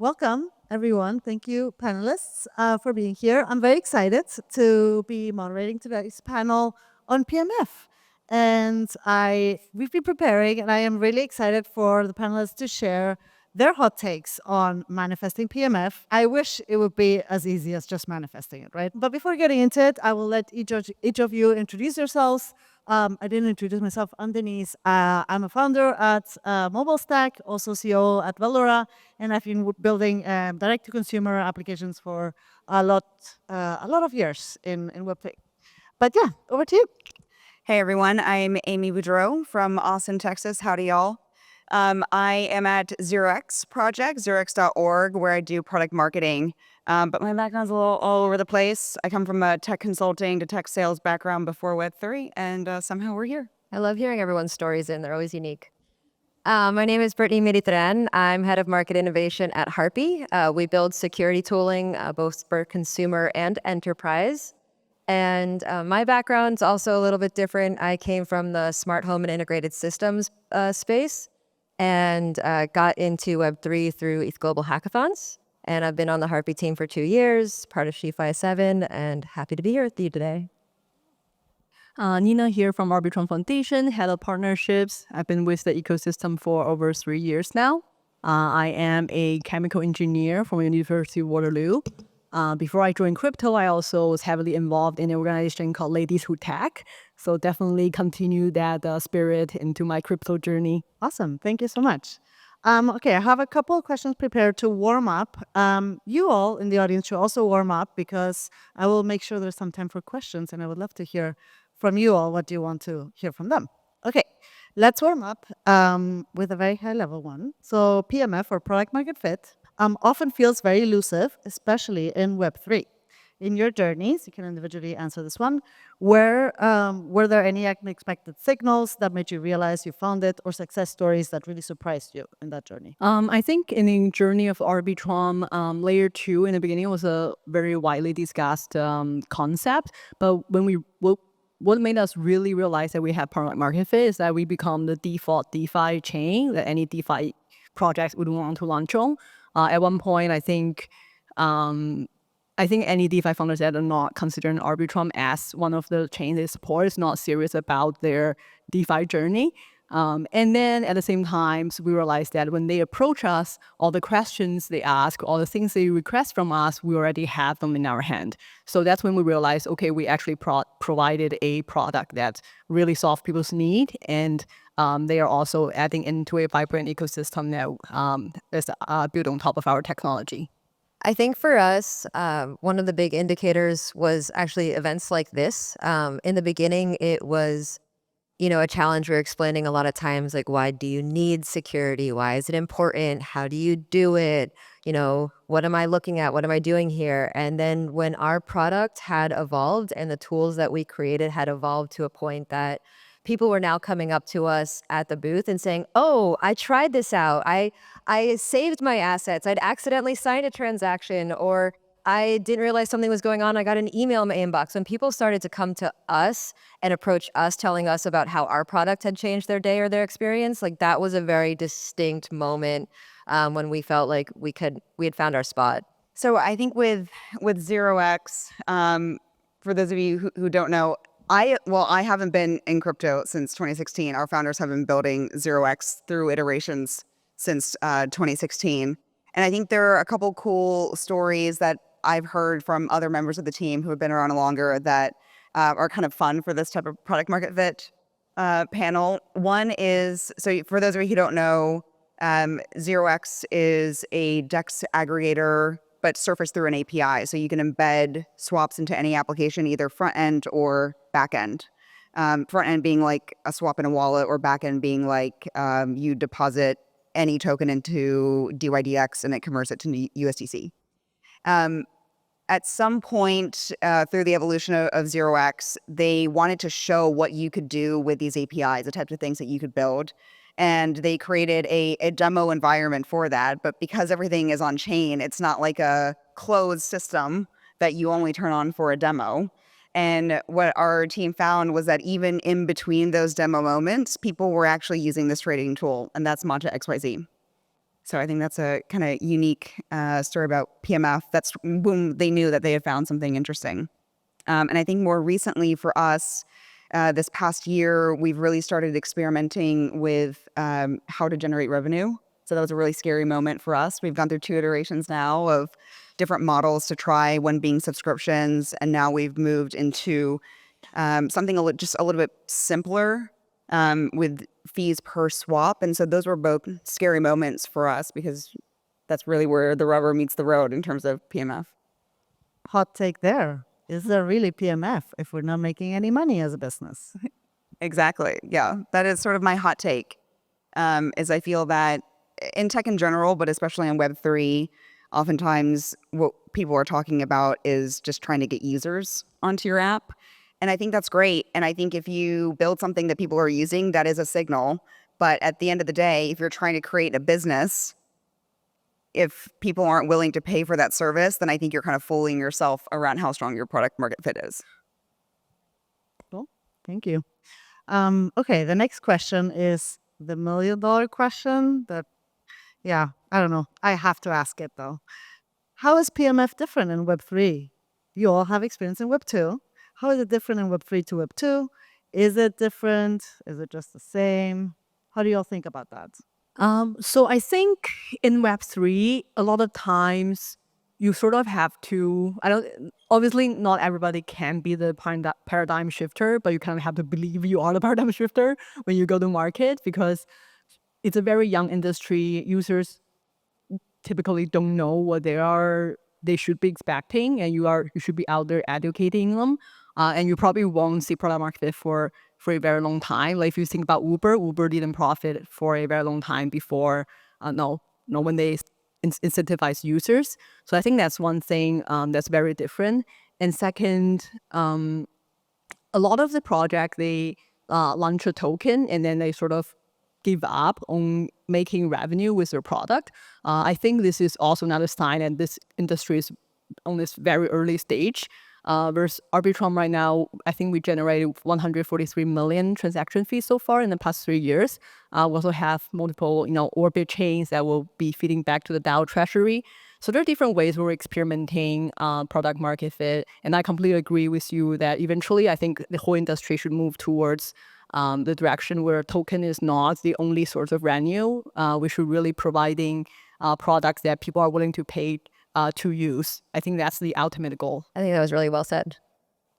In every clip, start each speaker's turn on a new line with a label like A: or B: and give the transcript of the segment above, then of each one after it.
A: Welcome, everyone. Thank you, panelists, for being here. I'm very excited to be moderating today's panel on PMF. We've been preparing, and I am really excited for the panelists to share their hot takes on manifesting PMF. I wish it would be as easy as just manifesting it, right? But before getting into it, I will let each of you introduce yourselves. I didn't introduce myself. I'm Denise. I'm a founder at Mobile Stack, also CEO at Valora, and I've been building direct-to-consumer applications for a lot of years in Web3. But yeah, over to you.
B: Hey everyone, I'm Amy Boudreau from Austin, Texas. Howdy y'all. I am at 0x project, 0x.org, where I do product marketing. But my background's a little all over the place. I come from a tech consulting to tech sales background before Web3, and somehow we're here.
C: I love hearing everyone's stories, and they're always unique. My name is Britt Mier Y Teran. I'm head of market innovation at Harpie. We build security tooling both for consumer and enterprise. And my background's also a little bit different. I came from the smart home and integrated systems space and got into Web3 through ETH Global Hackathons. And I've been on the Harpie team for 2 years, part of SheFi 7, and happy to be here with you today.
D: Nina here from Arbitrum Foundation, head of partnerships. I've been with the ecosystem for over 3 years now. I am a chemical engineer from University of Waterloo. Before I joined crypto, I also was heavily involved in an organization called Ladies Who Tech. So definitely continue that spirit into my crypto journey.
A: Awesome. Thank you so much. Okay, I have a couple of questions prepared to warm up. You all in the audience should also warm up because I will make sure there's some time for questions, and I would love to hear from you all what you want to hear from them. Okay, let's warm up with a very high level one. So PMF, or product market fit, often feels very elusive, especially in Web3. In your journeys, you can individually answer this one. Were there any unexpected signals that made you realize you found it, or success stories that really surprised you in that journey?
D: I think in the journey of Arbitrum, layer 2 in the beginning was a very widely discussed concept. But what made us really realize that we have product market fit is that we become the default DeFi chain that any DeFi project would want to launch on. At one point, I think any DeFi founders that are not considering Arbitrum as one of the chains they support is not serious about their DeFi journey. And then at the same time, we realized that when they approach us, all the questions they ask, all the things they request from us, we already have them in our hand. So that's when we realized, okay, we actually provided a product that really solved people's need, and they are also adding into a vibrant ecosystem that is built on top of our technology.
C: I think for us, one of the big indicators was actually events like this. In the beginning, it was a challenge we're explaining a lot of times, like, why do you need security? Why is it important? How do you do it? What am I looking at? What am I doing here? And then when our product had evolved and the tools that we created had evolved to a point that people were now coming up to us at the booth and saying, oh, I tried this out. I saved my assets. I'd accidentally signed a transaction, or I didn't realize something was going on. I got an email in my inbox. When people started to come to us and approach us, telling us about how our product had changed their day or their experience, like, that was a very distinct moment when we felt like we had found our spot.
B: So I think with 0x, for those of you who don't know, I haven't been in crypto since 2016. Our founders have been building 0x through iterations since 2016. And I think there are a couple cool stories that I've heard from other members of the team who have been around longer that are kind of fun for this type of product market fit panel. One is, so for those of you who don't know, 0x is a DEX aggregator, but surfaced through an API. So you can embed swaps into any application, either front end or back end. Front end being like a swap in a wallet, or back end being like you deposit any token into DYDX and it converts it to USDC. At some point through the evolution of 0x, they wanted to show what you could do with these APIs, the types of things that you could build. And they created a demo environment for that. But because everything is on chain, it's not like a closed system that you only turn on for a demo. And what our team found was that even in between those demo moments, people were actually using this trading tool, and that's Matcha XYZ. So I think that's a kind of unique story about PMF. That's when they knew that they had found something interesting. And I think more recently for us, this past year, we've really started experimenting with how to generate revenue. So that was a really scary moment for us. We've gone through 2 iterations now of different models to try, one being subscriptions. And now we've moved into something just a little bit simpler with fees per swap. And so those were both scary moments for us because that's really where the rubber meets the road in terms of PMF.
A: Hot take there. Is there really PMF if we're not making any money as a business?
B: Exactly. Yeah, that is sort of my hot take. Is I feel that in tech in general, but especially in Web3, oftentimes what people are talking about is just trying to get users onto your app. And I think that's great. And I think if you build something that people are using, that is a signal. But at the end of the day, if you're trying to create a business, if people aren't willing to pay for that service, then I think you're kind of fooling yourself around how strong your product market fit is.
A: Cool. Thank you. Okay, the next question is the $1 million question that, yeah, I don't know. I have to ask it though. How is PMF different in Web3? You all have experience in Web2. How is it different in Web3 to Web2? Is it different? Is it just the same? How do you all think about that?
D: So I think in Web3, a lot of times you sort of have to, obviously not everybody can be the paradigm shifter, but you kind of have to believe you are the paradigm shifter when you go to market because it's a very young industry. Users typically don't know what they should be expecting, and you should be out there educating them. And you probably won't see product market fit for a very long time. Like if you think about Uber didn't profit for a very long time before when they incentivize users. So I think that's one thing that's very different. And second, a lot of the project they launch a token and then they sort of give up on making revenue with their product. I think this is also another sign that this industry is on this very early stage. Versus Arbitrum right now, I think we generated 143 million transaction fees so far in the past 3 years. We also have multiple, Orbit chains that will be feeding back to the DAO treasury. So there are different ways we're experimenting product market fit. And I completely agree with you that eventually I think the whole industry should move towards the direction where token is not the only source of revenue. We should really providing products that people are willing to pay to use. I think that's the ultimate goal.
C: I think that was really well said.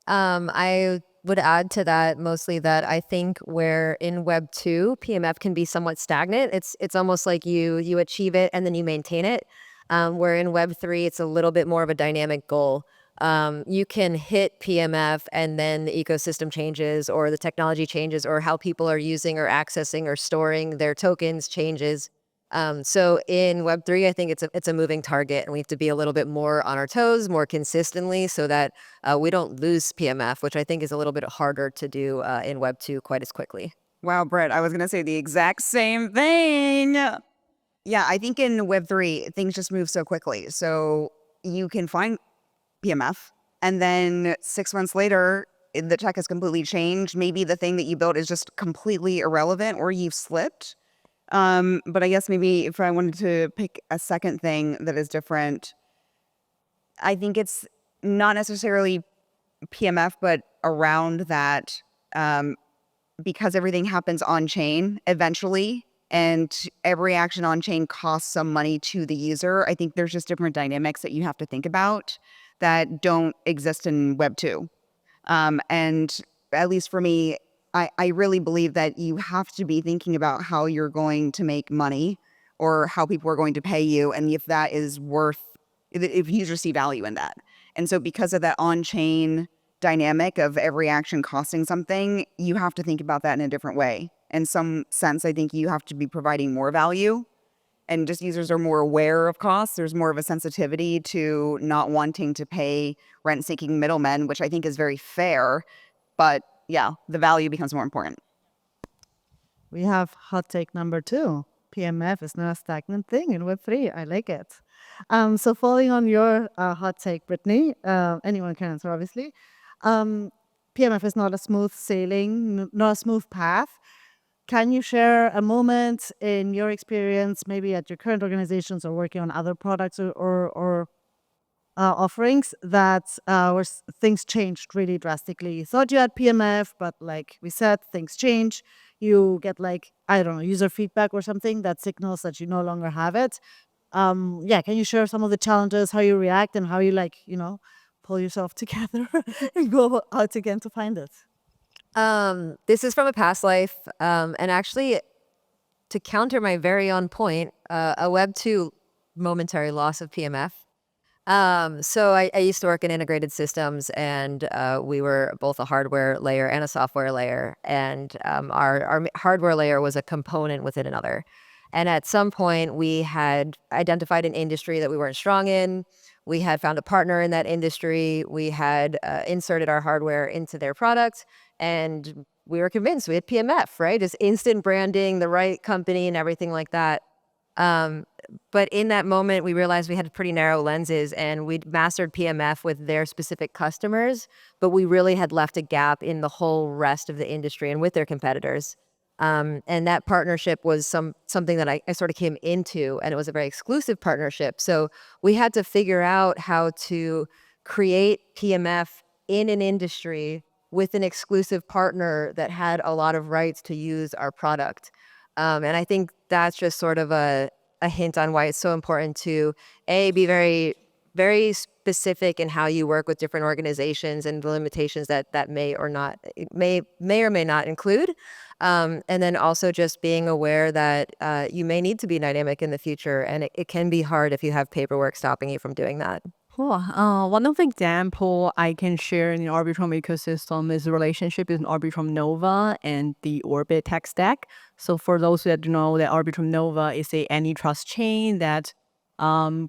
C: I would add to that mostly that I think where in Web 2, PMF can be somewhat stagnant. It's almost like you achieve it and then you maintain it. Where in Web 3, it's a little bit more of a dynamic goal. You can hit PMF and then the ecosystem changes or the technology changes or how people are using or accessing or storing their tokens changes. So in Web3, I think it's a moving target and we have to be a little bit more on our toes, more consistently so that we don't lose PMF, which I think is a little bit harder to do in Web2 quite as quickly.
B: Wow, Britt, I was going to say the exact same thing. Yeah, I think in Web3, things just move so quickly. So you can find PMF, and then 6 months later, the tech has completely changed. Maybe the thing that you built is just completely irrelevant or you've slipped. But I guess maybe if I wanted to pick a second thing that is different, I think it's not necessarily PMF, but around that, because everything happens on chain eventually, and every action on chain costs some money to the user. I think there's just different dynamics that you have to think about that don't exist in Web 2. And at least for me, I really believe that you have to be thinking about how you're going to make money or how people are going to pay you. And if that is if users see value in that. And so because of that on-chain dynamic of every action costing something, you have to think about that in a different way. In some sense, I think you have to be providing more value, and just users are more aware of costs. There's more of a sensitivity to not wanting to pay rent-seeking middlemen, which I think is very fair. But yeah, the value becomes more important.
A: We have hot take number 2. PMF is not a stagnant thing in Web3. I like it. So following on your hot take, Brittany, anyone can answer, obviously. PMF is not a smooth sailing, not a smooth path. can you share a moment in your experience, maybe at your current organizations or working on other products or offerings that things changed really drastically? You thought you had PMF, but like we said, things change. You get like, I don't know, user feedback or something that signals that you no longer have it. Yeah, can you share some of the challenges, how you react and how you like, pull yourself together and go out again to find it?
C: This is from a past life, and actually, to counter my very on point, a Web 2 momentary loss of PMF. So I used to work in integrated systems, and we were both a hardware layer and a software layer. And our hardware layer was a component within another. And at some point, we had identified an industry that we weren't strong in. We had found a partner in that industry. We had inserted our hardware into their product, and we were convinced we had PMF, right? Just instant branding, the right company, and everything like that. But in that moment, we realized we had pretty narrow lenses, and we'd mastered PMF with their specific customers, but we really had left a gap in the whole rest of the industry and with their competitors. And that partnership was something that I sort of came into, and it was a very exclusive partnership. So we had to figure out how to create PMF in an industry with an exclusive partner that had a lot of rights to use our product. And I think that's just sort of a hint on why it's so important to be very, very specific in how you work with different organizations and the limitations that may or may not include. And then also just being aware that you may need to be dynamic in the future, and it can be hard if you have paperwork stopping you from doing that.
D: Cool. One of the example I can share in the Arbitrum ecosystem is the relationship between Arbitrum Nova and the Orbit tech stack. So for those that don't know, that Arbitrum Nova is a antitrust chain that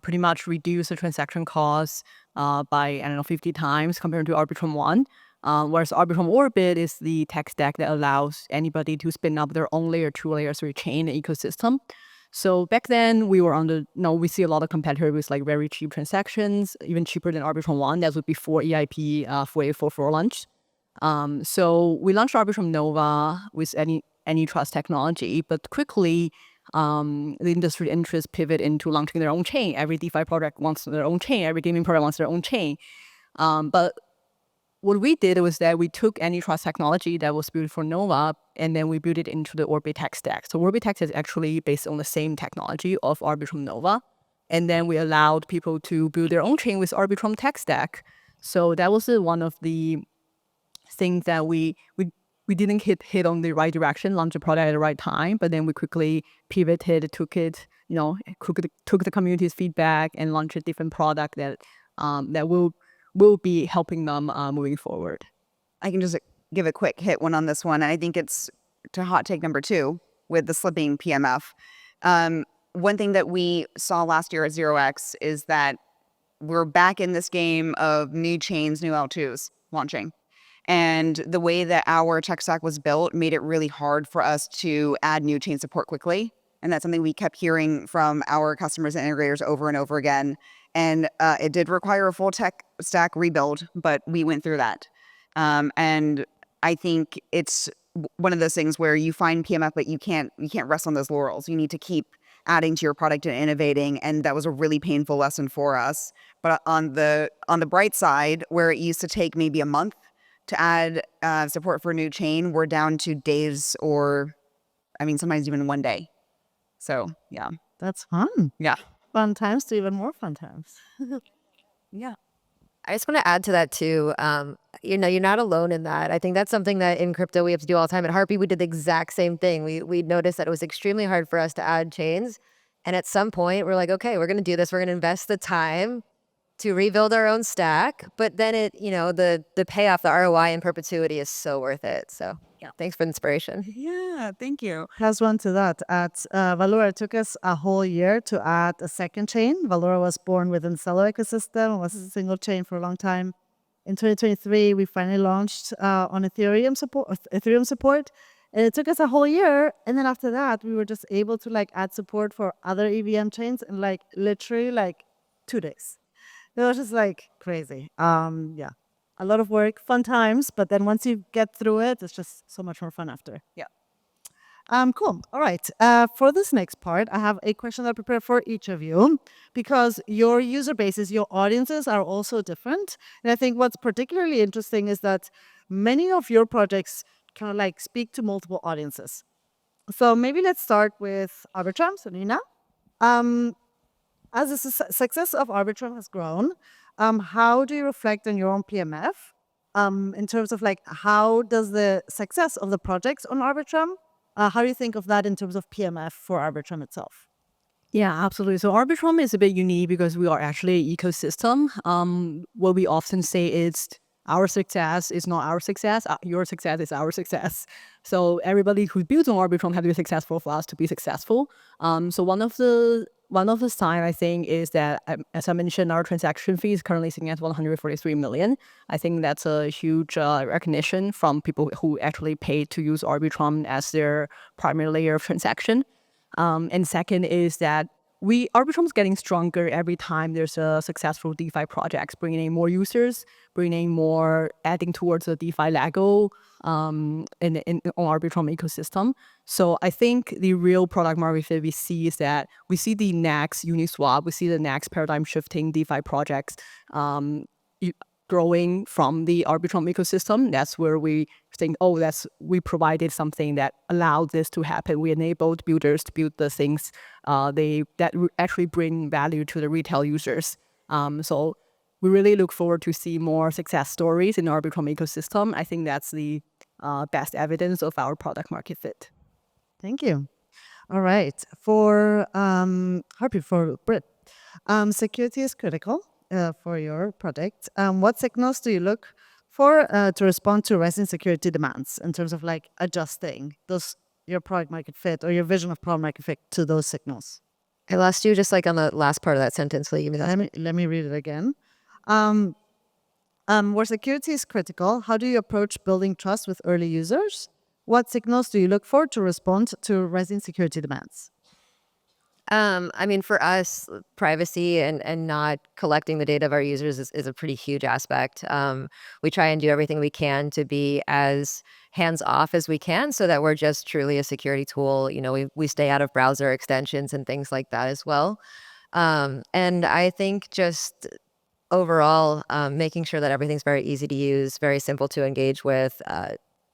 D: pretty much reduce the transaction costs by, 50 times compared to Arbitrum One. Whereas Arbitrum Orbit is the tech stack that allows anybody to spin up their own layer 2, layer 3 chain ecosystem. So back then we were we see a lot of competitors with like very cheap transactions, even cheaper than Arbitrum One. That was before EIP 4844 launched. So we launched Arbitrum Nova with any trust technology, but quickly the industry interest pivot into launching their own chain. Every DeFi project wants their own chain. Every gaming project wants their own chain. But what we did was that we took antitrust technology that was built for Nova, and then we built it into the Orbit tech stack. So Orbit tech is actually based on the same technology of Arbitrum Nova. And then we allowed people to build their own chain with Arbitrum tech stack. So that was one of the things that we didn't hit on the right direction, launch the product at the right time, but then we quickly pivoted, took the community's feedback and launched a different product that will be helping them moving forward.
B: I can just give a quick hit one on this one. And I think it's to hot take number 2 with the slipping PMF. One thing that we saw last year at 0x is that we're back in this game of new chains, new L2s launching. And the way that our tech stack was built made it really hard for us to add new chain support quickly. And that's something we kept hearing from our customers and integrators over and over again. And it did require a full tech stack rebuild, but we went through that. And I think it's one of those things where you find PMF, but you can't rest on those laurels. You need to keep adding to your product and innovating. And that was a really painful lesson for us. But on the bright side, where it used to take maybe a month to add support for a new chain, we're down to days or, sometimes even one day. So, yeah.
A: That's fun.
B: Yeah.
A: Fun times to even more fun times.
B: Yeah.
C: I just want to add to that too. You're not alone in that. I think that's something that in crypto we have to do all the time. At Harpie, we did the exact same thing. We noticed that it was extremely hard for us to add chains. And at some point, we're like, okay, we're going to do this. We're going to invest the time to rebuild our own stack. But then the payoff, the ROI in perpetuity is so worth it. So yeah, thanks for the inspiration.
B: Yeah, thank you.
A: Has one to that. At Valora, it took us a whole year to add a second chain. Valora was born within the Celo ecosystem, was a single chain for a long time. In 2023, we finally launched on Ethereum support. And it took us a whole year. And then after that, we were just able to add support for other EVM chains in literally 2 days. It was just crazy. Yeah. A lot of work, fun times, but then once you get through it, it's just so much more fun after.
B: Yeah.
A: Cool. All right. For this next part, I have a question that I prepared for each of you because your user bases, your audiences are also different. And I think what's particularly interesting is that many of your projects kind of like speak to multiple audiences. So maybe let's start with Arbitrum, so Nina. Um, as the success of Arbitrum has grown, how do you reflect on your own PMF in terms of like how does the success of the projects on Arbitrum, how do you think of that in terms of PMF for Arbitrum itself?
D: Yeah, absolutely. So Arbitrum is a bit unique because we are actually an ecosystem. What we often say is our success is not our success. Your success is our success. So everybody who builds on Arbitrum have to be successful for us to be successful. So one of the sign I think is that, as I mentioned, our transaction fee is currently sitting at 143 million. I think that's a huge recognition from people who actually pay to use Arbitrum as their primary layer of transaction. And second is that Arbitrum is getting stronger every time there's a successful DeFi projects, bringing in more users, bringing more, adding towards the DeFi Lego in on Arbitrum ecosystem. So I think the real product market fit we see is that we see the next Uniswap, we see the next paradigm shifting DeFi projects growing from the Arbitrum ecosystem. That's where we think, oh, we provided something that allowed this to happen. We enabled builders to build the things actually bring value to the retail users. So we really look forward to see more success stories in the Arbitrum ecosystem. I think that's the best evidence of our product market fit.
A: Thank you. All right. For Harpie, for Britt, security is critical for your project. What signals do you look for to respond to rising security demands in terms of like adjusting your product market fit or your vision of product market fit to those signals?
C: I lost you just like on the last part of that sentence. So you mean
A: Let me read it again. Where security is critical, how do you approach building trust with early users? What signals do you look for to respond to rising security demands?
C: I mean, for us, privacy and not collecting the data of our users is a pretty huge aspect. We try and do everything we can to be as hands off as we can so that we're just truly a security tool. You know, we stay out of browser extensions and things like that as well. And I think just overall, making sure that everything's very easy to use, very simple to engage with,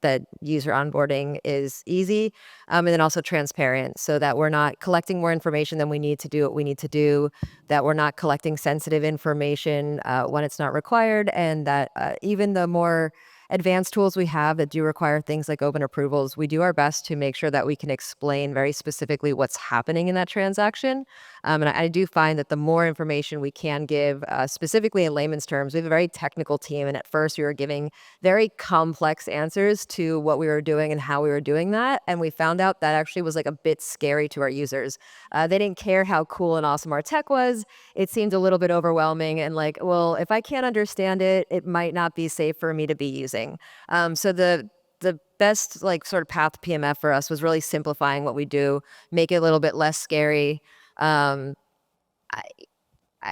C: that user onboarding is easy, and then also transparent so that we're not collecting more information than we need to do what we need to do, that we're not collecting sensitive information when it's not required, and that even the more advanced tools we have that do require things like open approvals, we do our best to make sure that we can explain very specifically what's happening in that transaction. And I do find that the more information we can give, specifically in layman's terms, we have a very technical team. And at first we were giving very complex answers to what we were doing and how we were doing that. And we found out that actually was like a bit scary to our users. They didn't care how cool and awesome our tech was. It seemed a little bit overwhelming and like, well, if I can't understand it, it might not be safe for me to be using. So the best like sort of path PMF for us was really simplifying what we do, make it a little bit less scary. I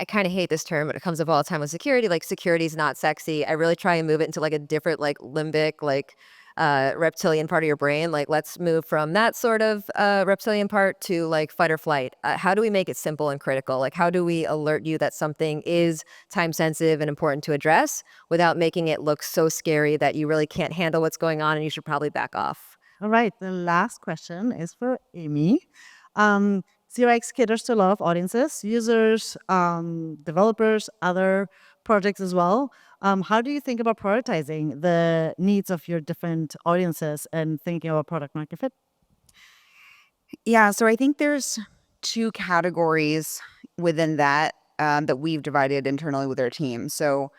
C: kind of hate this term, but it comes up all the time with security. Like security is not sexy. I really try and move it into like a different like limbic, like reptilian part of your brain. Like let's move from that sort of reptilian part to like fight or flight. How do we make it simple and critical? Like how do we alert you that something is time sensitive and important to address without making it look so scary that you really can't handle what's going on and you should probably back off?
A: All right. The last question is for Amy. 0x caters to a lot of audiences, users, developers, other projects as well. How do you think about prioritizing the needs of your different audiences and thinking about product market fit?
B: Yeah, so I think there's two categories within that that we've divided internally with our team. So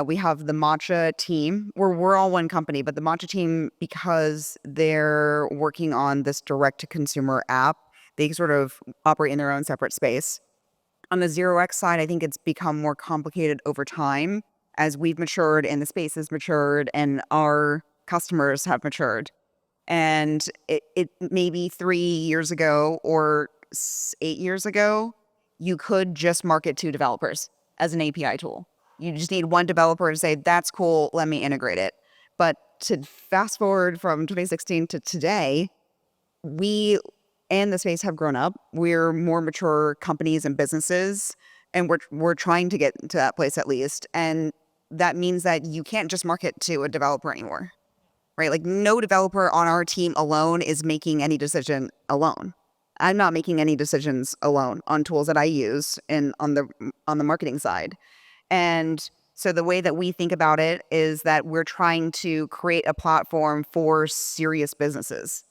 B: we have the Matcha team, where we're all one company, but the Matcha team, because they're working on this direct-to-consumer app, they sort of operate in their own separate space. On the 0x side, I think it's become more complicated over time as we've matured and the space has matured and our customers have matured. And it maybe 3 years ago or 8 years ago, you could just market to developers as an API tool. You just need one developer to say, that's cool, let me integrate it. But to fast forward from 2016 to today, we and the space have grown up. We're more mature companies and businesses, and we're trying to get to that place at least. And that means that you can't just market to a developer anymore, right? Like no developer on our team alone is making any decision alone. I'm not making any decisions alone on tools that I use and on the marketing side. And so the way that we think about it is that we're trying to create a platform for serious businesses,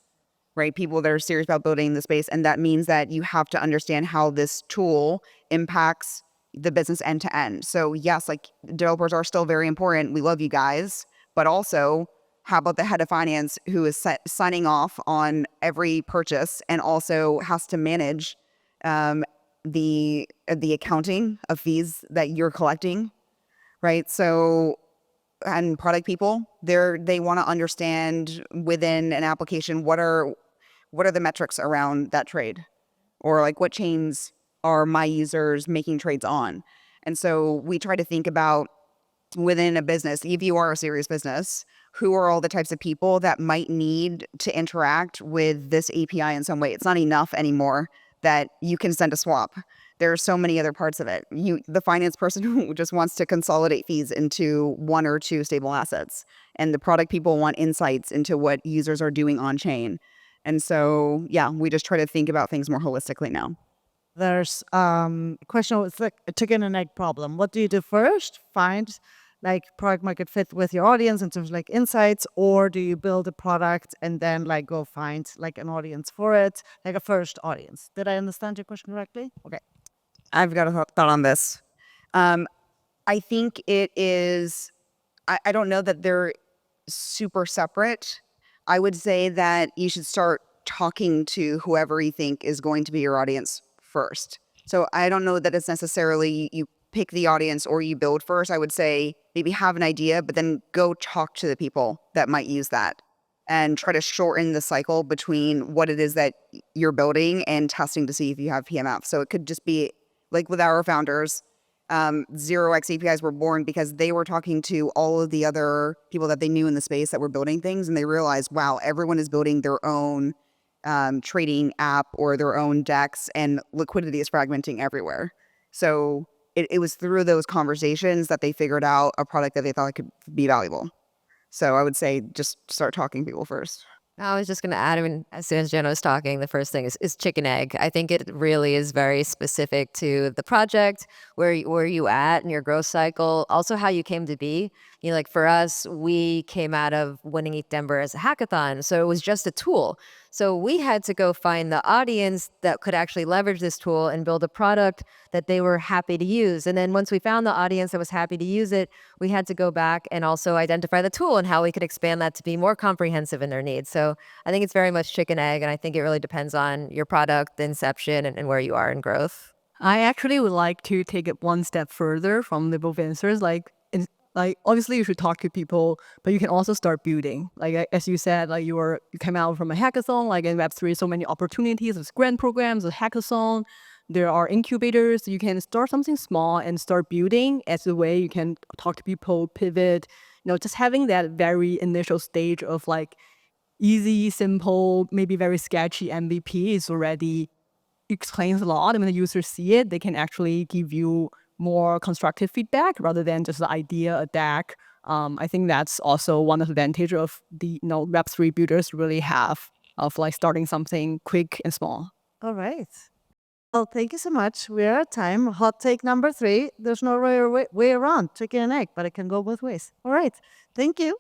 B: right? People that are serious about building the space. And that means that you have to understand how this tool impacts the business end to end. So yes, like developers are still very important. We love you guys, but also how about the head of finance who is signing off on every purchase and also has to manage the accounting of fees that you're collecting, right? So, and product people, they want to understand within an application what are the metrics around that trade, or like what chains are my users making trades on. And so we try to think about within a business, if you are a serious business, who are all the types of people that might need to interact with this API in some way. It's not enough anymore that you can send a swap. There are so many other parts of it. The finance person who just wants to consolidate fees into one or two stable assets, and the product people want insights into what users are doing on chain. And so, yeah, we just try to think about things more holistically now.
A: There's a question, it's like a chicken and egg problem. What do you do first? Find like product market fit with your audience in terms of like insights, or do you build a product and then like go find like an audience for it, like a first audience? Did I understand your question correctly? Okay.
B: I've got a thought on this. I think it is, I don't know that they're super separate. I would say that you should start talking to whoever you think is going to be your audience first. So I don't know that it's necessarily you pick the audience or you build first. I would say maybe have an idea, but then go talk to the people that might use that and try to shorten the cycle between what it is that you're building and testing to see if you have PMF. So it could just be like with our founders, 0x APIs were born because they were talking to all of the other people that they knew in the space that were building things. And they realized, wow, everyone is building their own trading app or their own DEX, and liquidity is fragmenting everywhere. So it was through those conversations that they figured out a product that they thought could be valuable. So I would say just start talking to people first.
C: I was just going to add, I mean, as soon as Jenna was talking, the first thing is chicken egg. I think it really is very specific to the project, where you at in your growth cycle, also how you came to be. You know, like for us, we came out of winning ETH Denver as a hackathon, so it was just a tool. So we had to go find the audience that could actually leverage this tool and build a product that they were happy to use. And then once we found the audience that was happy to use it, we had to go back and also identify the tool and how we could expand that to be more comprehensive in their needs. So I think it's very much chicken egg, and I think it really depends on your product, the inception, and where you are in growth.
D: I actually would like to take it one step further from the both answers. Like obviously you should talk to people, but you can also start building. Like as you said, like you came out from a hackathon. Like in Web3, so many opportunities. There's grant programs, a hackathon. There are incubators. You can start something small and start building. As a way you can talk to people, pivot. You know, just having that very initial stage of like easy, simple, maybe very sketchy MVP is already explains a lot. And when the users see it, they can actually give you more constructive feedback rather than just the idea, a deck. I think that's also one of the advantages of the Web3 builders really have of like starting something quick and small.
A: All right. Well, thank you so much. We're at time. Hot take number 3. There's no way around chicken and egg, but it can go both ways. All right. Thank you.